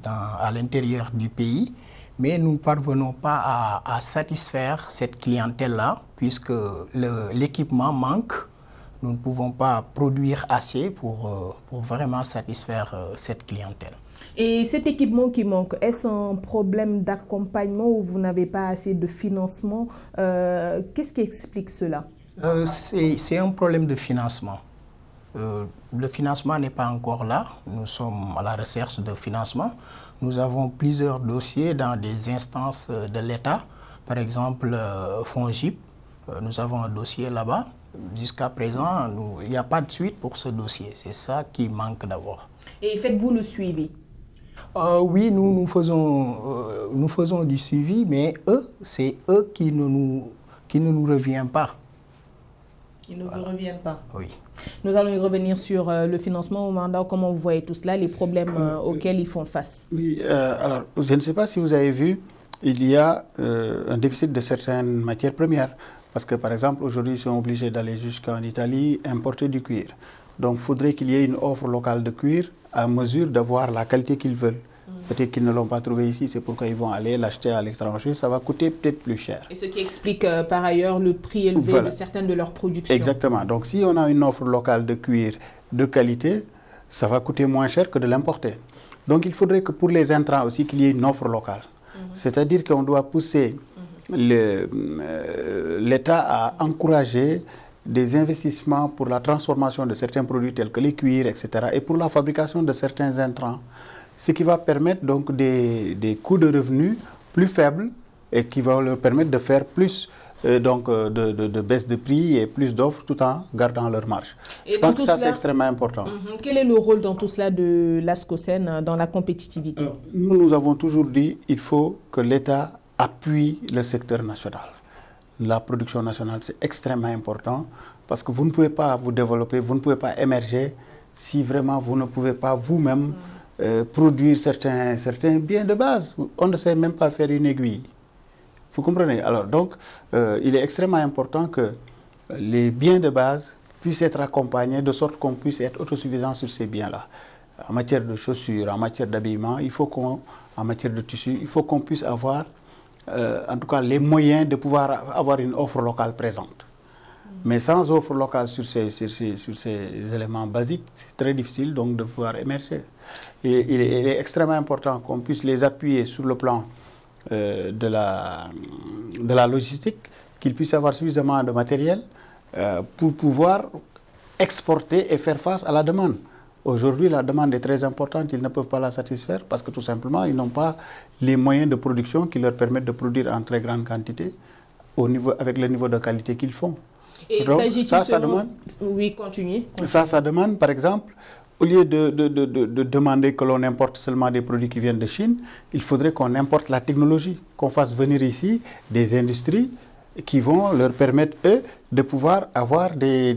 à l'intérieur du pays, mais nous ne parvenons pas à satisfaire cette clientèle-là, puisque l'équipement manque. Nous ne pouvons pas produire assez pour vraiment satisfaire cette clientèle. Et cet équipement qui manque, est-ce un problème d'accompagnement ou vous n'avez pas assez de financement? Qu'est-ce qui explique cela? C'est un problème de financement. Le financement n'est pas encore là. Nous sommes à la recherche de financement. Nous avons plusieurs dossiers dans des instances de l'État. Par exemple, FONGIP, nous avons un dossier là-bas. Jusqu'à présent, il n'y a pas de suite pour ce dossier. C'est ça qui manque d'abord. Et faites-vous le suivi? Oui, nous faisons du suivi, mais c'est eux qui ne nous reviennent pas. Ils ne vous reviennent pas. Oui. Nous allons y revenir sur le financement au mandat. Comment vous voyez tout cela, les problèmes auxquels ils font face? Oui, alors je ne sais pas si vous avez vu, il y a un déficit de certaines matières premières. Parce que par exemple, aujourd'hui, ils sont obligés d'aller jusqu'en Italie importer du cuir. Donc il faudrait qu'il y ait une offre locale de cuir à mesure d'avoir la qualité qu'ils veulent. Peut-être qu'ils ne l'ont pas trouvé ici, c'est pourquoi ils vont aller l'acheter à l'étranger. Ça va coûter peut-être plus cher. Et ce qui explique par ailleurs le prix élevé de certaines de leurs productions. Exactement. Donc si on a une offre locale de cuir de qualité, ça va coûter moins cher que de l'importer. Donc il faudrait que pour les intrants aussi qu'il y ait une offre locale. C'est-à-dire qu'on doit pousser l'État à encourager des investissements pour la transformation de certains produits tels que les cuirs, etc. et pour la fabrication de certains intrants ce qui va permettre donc des coûts de revenus plus faibles et qui va leur permettre de faire plus de baisse de prix et plus d'offres tout en gardant leur marge. Je pense que ça, c'est extrêmement important. Quel est le rôle dans tout cela de l'ASCOSEN dans la compétitivité? Alors, nous avons toujours dit qu'il faut que l'État appuie le secteur national. La production nationale, c'est extrêmement important parce que vous ne pouvez pas vous développer, vous ne pouvez pas émerger si vraiment vous ne pouvez pas vous-même produire certains biens de base. On ne sait même pas faire une aiguille. Vous comprenez? Alors donc, il est extrêmement important que les biens de base puissent être accompagnés de sorte qu'on puisse être autosuffisant sur ces biens-là. En matière de chaussures, en matière d'habillement, en matière de tissu, il faut qu'on puisse avoir, en tout cas, les moyens de pouvoir avoir une offre locale présente. Mais sans offre locale sur ces éléments basiques, c'est très difficile donc de pouvoir émerger. Et il est extrêmement important qu'on puisse les appuyer sur le plan de la logistique, qu'ils puissent avoir suffisamment de matériel pour pouvoir exporter et faire face à la demande. Aujourd'hui, la demande est très importante, ils ne peuvent pas la satisfaire parce que tout simplement, ils n'ont pas les moyens de production qui leur permettent de produire en très grande quantité avec le niveau de qualité qu'ils font. Et donc, ça demande... Oui, continuez. Ça demande, par exemple, au lieu de demander que l'on importe seulement des produits qui viennent de Chine, il faudrait qu'on importe la technologie, qu'on fasse venir ici des industries qui vont leur permettre, eux, de pouvoir avoir de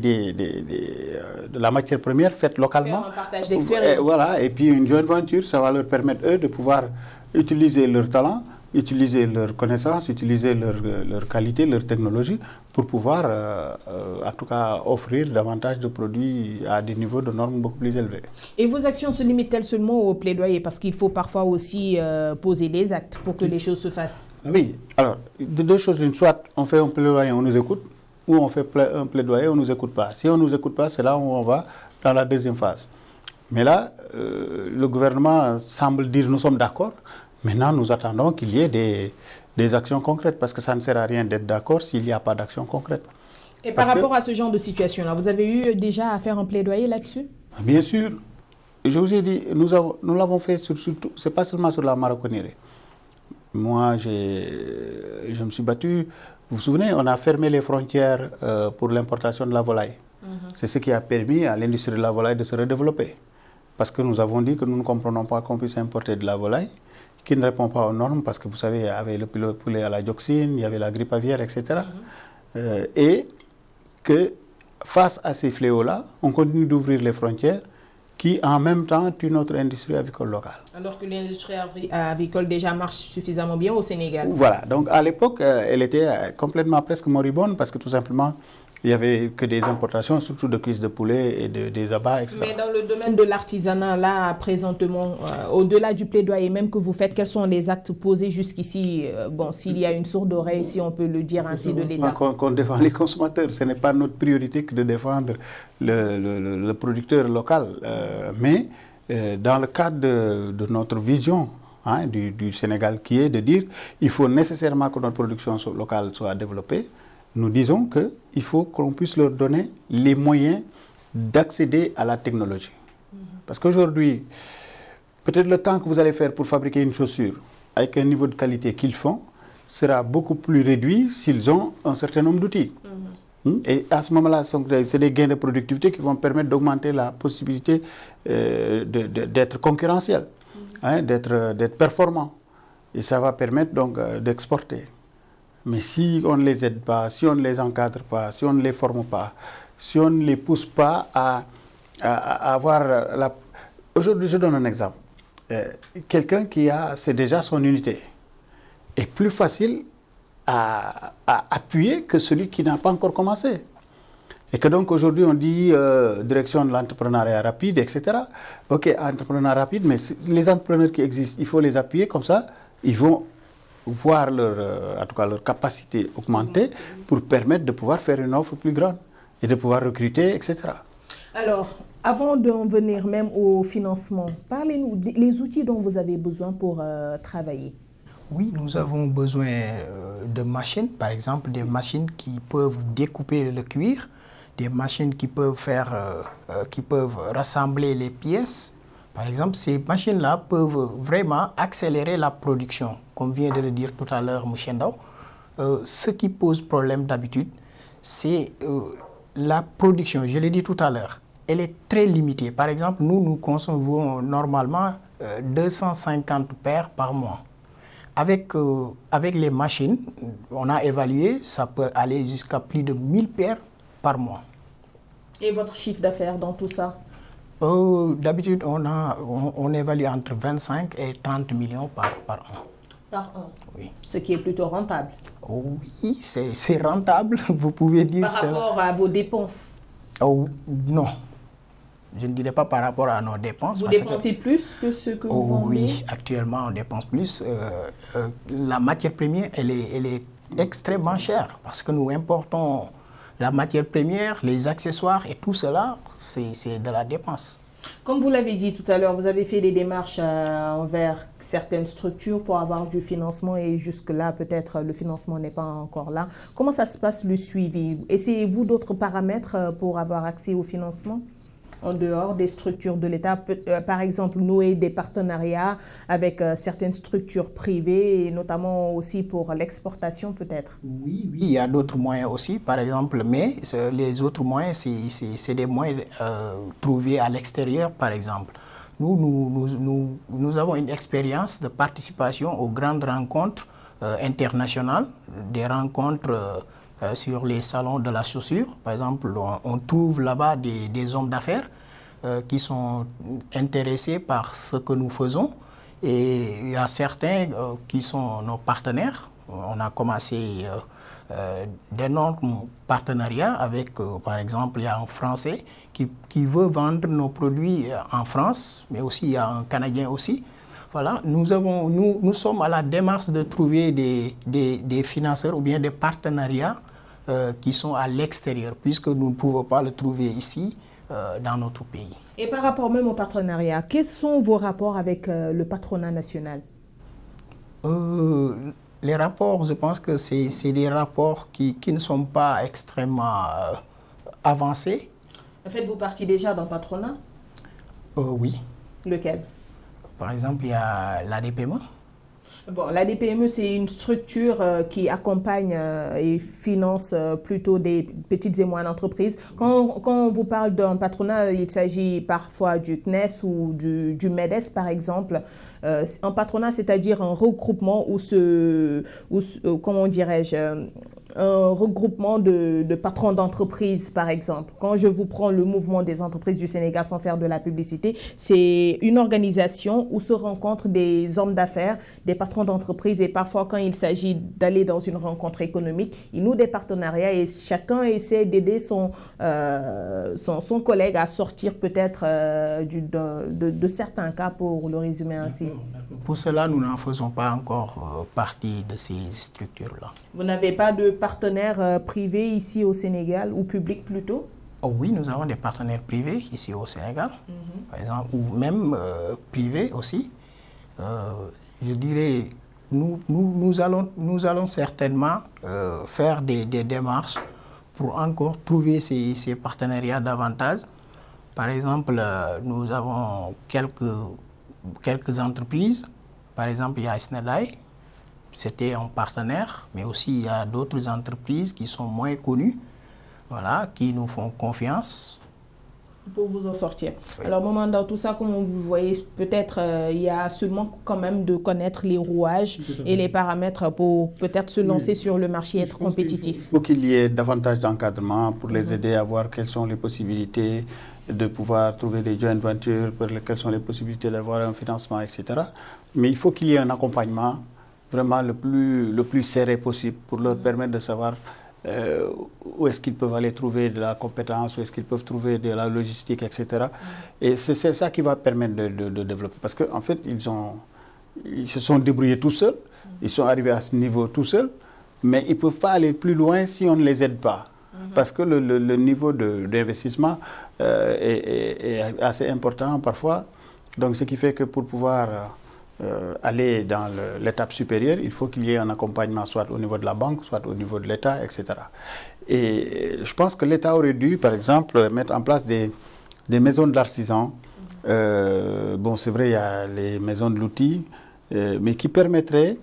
la matière première faite localement. Faire un partage d'expérience. Voilà, et puis une joint venture, ça va leur permettre, eux, de pouvoir utiliser leur talent, utiliser leurs connaissances, utiliser leur qualité, leur technologie pour pouvoir, en tout cas, offrir davantage de produits à des niveaux de normes beaucoup plus élevés. Et vos actions se limitent-elles seulement au plaidoyer? Parce qu'il faut parfois aussi poser des actes pour que les choses se fassent. Oui, alors, de deux choses l'une, soit on fait un plaidoyer, on nous écoute, ou on fait un plaidoyer, on ne nous écoute pas. Si on ne nous écoute pas, c'est là où on va dans la deuxième phase. Mais là, le gouvernement semble dire nous sommes d'accord. Maintenant, nous attendons qu'il y ait des actions concrètes parce que ça ne sert à rien d'être d'accord s'il n'y a pas d'action concrète. Et par rapport à ce genre de situation-là, vous avez eu déjà à faire un plaidoyer là-dessus? Bien sûr. Je vous ai dit, nous l'avons fait surtout, ce n'est pas seulement sur la maroquinerie. Moi, je me suis battu. Vous vous souvenez, on a fermé les frontières pour l'importation de la volaille. C'est ce qui a permis à l'industrie de la volaille de se redévelopper. Parce que nous avons dit que nous ne comprenons pas qu'on puisse importer de la volaille qui ne répond pas aux normes, parce que vous savez, il y avait le poulet à la dioxine, il y avait la grippe aviaire, etc. Et que face à ces fléaux-là, on continue d'ouvrir les frontières qui, en même temps, tuent notre industrie avicole locale. Alors que l'industrie avicole déjà marche suffisamment bien au Sénégal. Voilà, donc à l'époque, elle était complètement presque moribonde, parce que tout simplement, il n'y avait que des importations, surtout de cuisses de poulet et des abats, etc. Mais dans le domaine de l'artisanat, là, présentement, au-delà du plaidoyer même que vous faites, quels sont les actes posés jusqu'ici? Bon, s'il y a une sourde oreille, si on peut le dire ainsi, de l'État. Qu'on défend les consommateurs. Ce n'est pas notre priorité que de défendre le producteur local. Mais dans le cadre de notre vision du Sénégal, qui est de dire qu'il faut nécessairement que notre production locale soit développée, nous disons qu'il faut qu'on puisse leur donner les moyens d'accéder à la technologie. Parce qu'aujourd'hui, peut-être le temps que vous allez faire pour fabriquer une chaussure avec un niveau de qualité qu'ils font sera beaucoup plus réduit s'ils ont un certain nombre d'outils. Et à ce moment-là, c'est des gains de productivité qui vont permettre d'augmenter la possibilité d'être concurrentiel, d'être performant. Et ça va permettre donc d'exporter. Mais si on ne les aide pas, si on ne les encadre pas, si on ne les forme pas, si on ne les pousse pas à avoir la... Aujourd'hui, je donne un exemple. Quelqu'un qui c'est déjà son unité est plus facile à appuyer que celui qui n'a pas encore commencé. Et que donc aujourd'hui on dit direction de l'entrepreneuriat rapide, etc. Ok, entrepreneuriat rapide, mais les entrepreneurs qui existent, il faut les appuyer comme ça, ils vont voir en tout cas leur capacité augmenter pour permettre de pouvoir faire une offre plus grande et de pouvoir recruter, etc. Alors, avant d'en venir même au financement, parlez-nous des outils dont vous avez besoin pour travailler. Oui, nous avons besoin de machines, par exemple des machines qui peuvent découper le cuir, des machines qui peuvent rassembler les pièces, Par exemple, ces machines-là peuvent vraiment accélérer la production, comme vient de le dire tout à l'heure M. Ndao. Ce qui pose problème d'habitude, c'est la production, je l'ai dit tout à l'heure, elle est très limitée. Par exemple, nous concevons normalement 250 paires par mois. Avec les machines, on a évalué, ça peut aller jusqu'à plus de 1000 paires par mois. Et votre chiffre d'affaires dans tout ça? D'habitude, on évalue entre 25 et 30 millions par an. Par an? Oui. Ce qui est plutôt rentable. Oui, c'est rentable, vous pouvez dire. Par rapport à vos dépenses? Non. Je ne dirais pas par rapport à nos dépenses. Vous dépensez plus que ce que vous vendez? Oui, actuellement, on dépense plus. La matière première, elle est extrêmement chère parce que nous importons la matière première, les accessoires et tout cela, c'est de la dépense. Comme vous l'avez dit tout à l'heure, vous avez fait des démarches envers certaines structures pour avoir du financement et jusque-là, peut-être, le financement n'est pas encore là. Comment ça se passe le suivi? Essayez-vous d'autres paramètres pour avoir accès au financement en dehors des structures de l'État, par exemple nouer des partenariats avec certaines structures privées et notamment aussi pour l'exportation peut-être? Oui, il y a d'autres moyens aussi, par exemple, mais les autres moyens, c'est des moyens trouvés à l'extérieur, par exemple. Nous avons une expérience de participation aux grandes rencontres internationales, des rencontres sur les salons de la chaussure. Par exemple, on trouve là-bas des hommes d'affaires qui sont intéressés par ce que nous faisons. Et il y a certains qui sont nos partenaires. On a commencé d'énormes partenariats avec, par exemple, il y a un Français qui veut vendre nos produits en France, mais aussi il y a un Canadien aussi. Voilà, nous sommes à la démarche de trouver des financeurs ou bien des partenariats qui sont à l'extérieur, puisque nous ne pouvons pas le trouver ici, dans notre pays. Et par rapport même au partenariat, quels sont vos rapports avec le patronat national? Les rapports, je pense que c'est des rapports qui ne sont pas extrêmement avancés. Faites-vous partie déjà d'un patronat? Oui. Lequel? Par exemple, il y a l'ADPME. Bon, l'ADPME, c'est une structure qui accompagne et finance plutôt des petites et moyennes entreprises. Quand on vous parle d'un patronat, il s'agit parfois du CNES ou du MEDES, par exemple. Un patronat, c'est-à-dire un regroupement comment dirais-je, un regroupement de patrons d'entreprises, par exemple. Quand je vous prends le mouvement des entreprises du Sénégal sans faire de la publicité, c'est une organisation où se rencontrent des hommes d'affaires, des patrons d'entreprises et parfois quand il s'agit d'aller dans une rencontre économique, ils nouent des partenariats et chacun essaie d'aider son collègue à sortir peut-être de certains cas, pour le résumer ainsi. Pour cela, nous n'en faisons pas encore partie de ces structures-là. Vous n'avez pas de partenaires privés ici au Sénégal, ou publics plutôt? Oui, nous avons des partenaires privés ici au Sénégal, par exemple, ou même privés aussi. Je dirais, nous allons certainement faire des démarches pour encore trouver ces partenariats davantage. Par exemple, nous avons quelques entreprises. Par exemple, il y a Snedai, c'était un partenaire, mais aussi il y a d'autres entreprises qui sont moins connues, voilà, qui nous font confiance. Pour vous en sortir. Oui. Alors, Maman, dans tout ça, comme vous voyez, peut-être il y a ce manque quand même de connaître les rouages et les paramètres pour peut-être se lancer sur le marché et être compétitif. Il faut qu'il y ait davantage d'encadrement pour les aider à voir quelles sont les possibilités de pouvoir trouver des joint ventures, quelles sont les possibilités d'avoir un financement, etc. Mais il faut qu'il y ait un accompagnement vraiment le plus serré possible pour leur permettre de savoir où est-ce qu'ils peuvent aller trouver de la compétence, où est-ce qu'ils peuvent trouver de la logistique, etc. Et c'est ça qui va permettre de développer. Parce qu'en fait, ils se sont débrouillés tout seuls, ils sont arrivés à ce niveau tout seuls, mais ils ne peuvent pas aller plus loin si on ne les aide pas. Parce que le niveau d'investissement est assez important parfois. Donc, ce qui fait que pour pouvoir aller dans l'étape supérieure, il faut qu'il y ait un accompagnement soit au niveau de la banque, soit au niveau de l'État, etc. Et je pense que l'État aurait dû, par exemple, mettre en place des maisons de l'artisan Bon, c'est vrai, il y a les maisons de l'outil, mais qui permettraient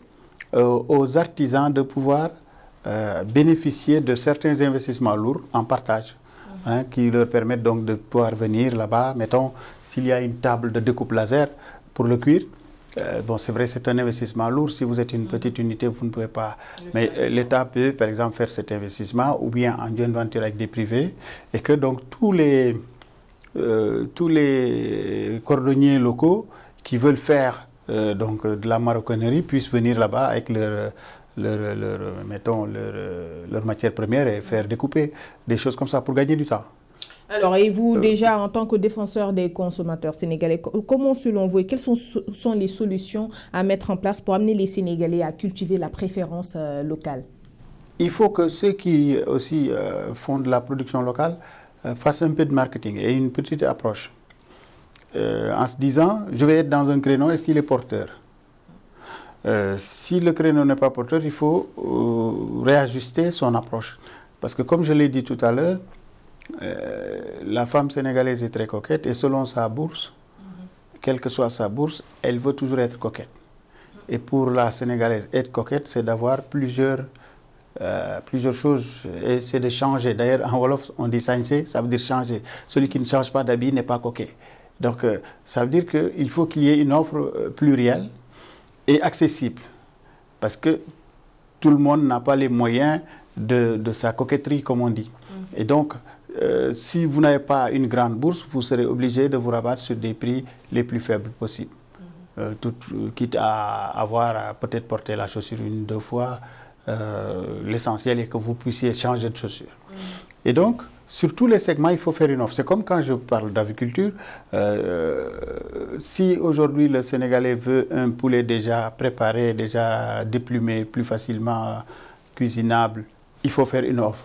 aux artisans de pouvoir bénéficier de certains investissements lourds en partage, hein, qui leur permettent donc de pouvoir venir là-bas. Mettons, s'il y a une table de découpe laser pour le cuir, bon, c'est vrai, c'est un investissement lourd. Si vous êtes une petite unité, vous ne pouvez pas. Mais l'État peut, par exemple, faire cet investissement ou bien en joint venture avec des privés, et que donc tous les cordonniers locaux qui veulent faire donc de la maroquinerie puissent venir là-bas avec leur matière première et faire découper des choses comme ça pour gagner du temps. Alors, et vous, déjà, en tant que défenseur des consommateurs sénégalais, comment, selon vous, et quelles sont les solutions à mettre en place pour amener les Sénégalais à cultiver la préférence locale? Il faut que ceux qui aussi font de la production locale fassent un peu de marketing et une petite approche. En se disant, je vais être dans un créneau, est-ce qu'il est porteur? Si le créneau n'est pas porteur, il faut réajuster son approche. Parce que comme je l'ai dit tout à l'heure, la femme sénégalaise est très coquette et selon sa bourse, quelle que soit sa bourse, elle veut toujours être coquette. Et pour la Sénégalaise, être coquette, c'est d'avoir plusieurs choses et c'est de changer. D'ailleurs, en Wolof, on dit sañse, ça veut dire changer. Celui qui ne change pas d'habit n'est pas coquet. Donc, ça veut dire qu'il faut qu'il y ait une offre plurielle et accessible. Parce que tout le monde n'a pas les moyens de sa coquetterie, comme on dit. Et donc, si vous n'avez pas une grande bourse, vous serez obligé de vous rabattre sur des prix les plus faibles possibles. Quitte à avoir peut-être porté la chaussure une ou deux fois, l'essentiel est que vous puissiez changer de chaussure. Et donc, sur tous les segments, il faut faire une offre. C'est comme quand je parle d'aviculture. Si aujourd'hui le Sénégalais veut un poulet déjà préparé, déjà déplumé, plus facilement cuisinable, il faut faire une offre.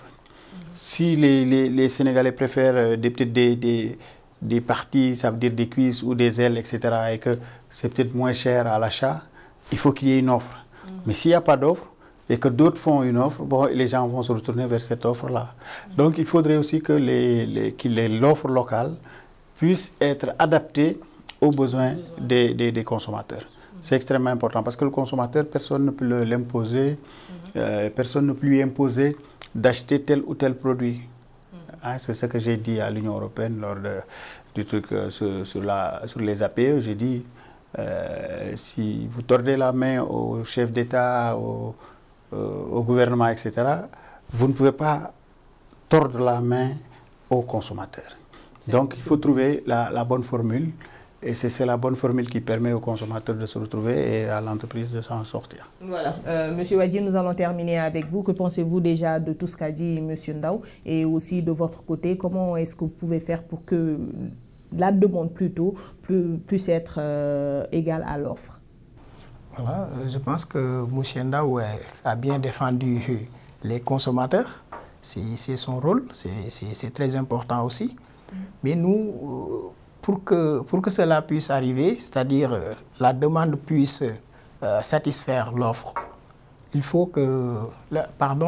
Si les Sénégalais préfèrent des parties, ça veut dire des cuisses ou des ailes, etc., et que c'est peut-être moins cher à l'achat, il faut qu'il y ait une offre. Mais s'il n'y a pas d'offre, et que d'autres font une offre, bon, les gens vont se retourner vers cette offre-là. Donc il faudrait aussi que l'offre locale puisse être adaptée aux besoins des consommateurs. C'est extrêmement important parce que le consommateur, personne ne peut l'imposer, personne ne peut lui imposer d'acheter tel ou tel produit. Hein, c'est ce que j'ai dit à l'Union européenne lors du truc sur les APE. J'ai dit, si vous tordez la main au chef d'État, au gouvernement, etc., vous ne pouvez pas tordre la main aux consommateurs. Donc, il faut trouver la bonne formule. Et c'est la bonne formule qui permet aux consommateurs de se retrouver et à l'entreprise de s'en sortir. Voilà. Monsieur Wadji, nous allons terminer avec vous. Que pensez-vous déjà de tout ce qu'a dit Monsieur Ndao? Et aussi de votre côté, comment est-ce que vous pouvez faire pour que la demande plutôt puisse être égale à l'offre? Voilà, je pense que M. Ndao a bien défendu les consommateurs. C'est son rôle, c'est très important aussi. Mais nous, pour que cela puisse arriver, c'est-à-dire la demande puisse satisfaire l'offre, il faut que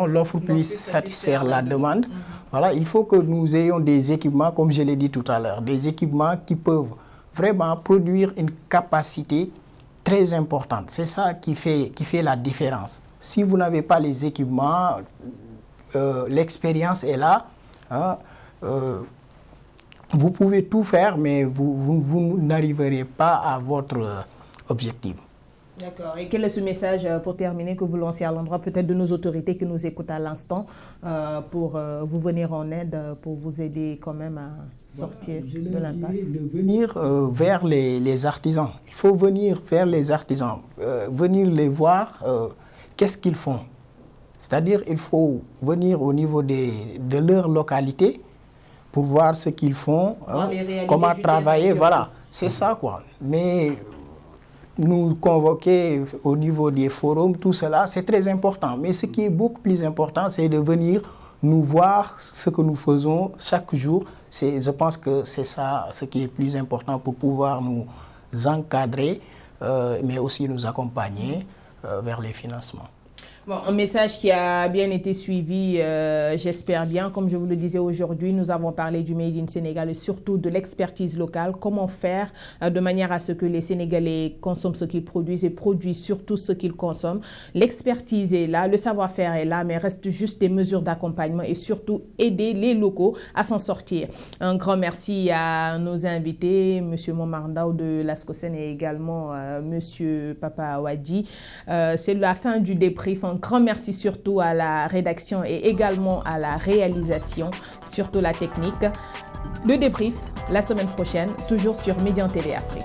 l'offre puisse satisfaire la demande. Voilà, il faut que nous ayons des équipements, comme je l'ai dit tout à l'heure, des équipements qui peuvent vraiment produire une capacité très importante. C'est ça qui fait la différence. Si vous n'avez pas les équipements, l'expérience est là. Hein, vous pouvez tout faire, mais vous n'arriverez pas à votre objectif. D'accord. Et quel est ce message, pour terminer, que vous lancez à l'endroit peut-être de nos autorités qui nous écoutent à l'instant pour vous venir en aide, pour vous aider quand même à sortir de l'impasse? De venir vers les artisans. Il faut venir vers les artisans, venir les voir, qu'est-ce qu'ils font. C'est-à-dire il faut venir au niveau de leur localité pour voir ce qu'ils font, comment travailler, voilà. C'est ça, quoi. Mais nous convoquer au niveau des forums, tout cela, c'est très important. Mais ce qui est beaucoup plus important, c'est de venir nous voir ce que nous faisons chaque jour. Je pense que c'est ça ce qui est plus important pour pouvoir nous encadrer, mais aussi nous accompagner vers les financements. Bon, un message qui a bien été suivi, j'espère bien. Comme je vous le disais aujourd'hui, nous avons parlé du Made in Sénégal et surtout de l'expertise locale. Comment faire de manière à ce que les Sénégalais consomment ce qu'ils produisent et produisent surtout ce qu'ils consomment. L'expertise est là, le savoir-faire est là, mais reste juste des mesures d'accompagnement et surtout aider les locaux à s'en sortir. Un grand merci à nos invités, M. Momar Ndao de l'ASCOSEN et également M. Papa Awadji. C'est la fin du débrief. Un grand merci surtout à la rédaction et également à la réalisation, surtout la technique. Le débrief la semaine prochaine, toujours sur Médian TV Afrique.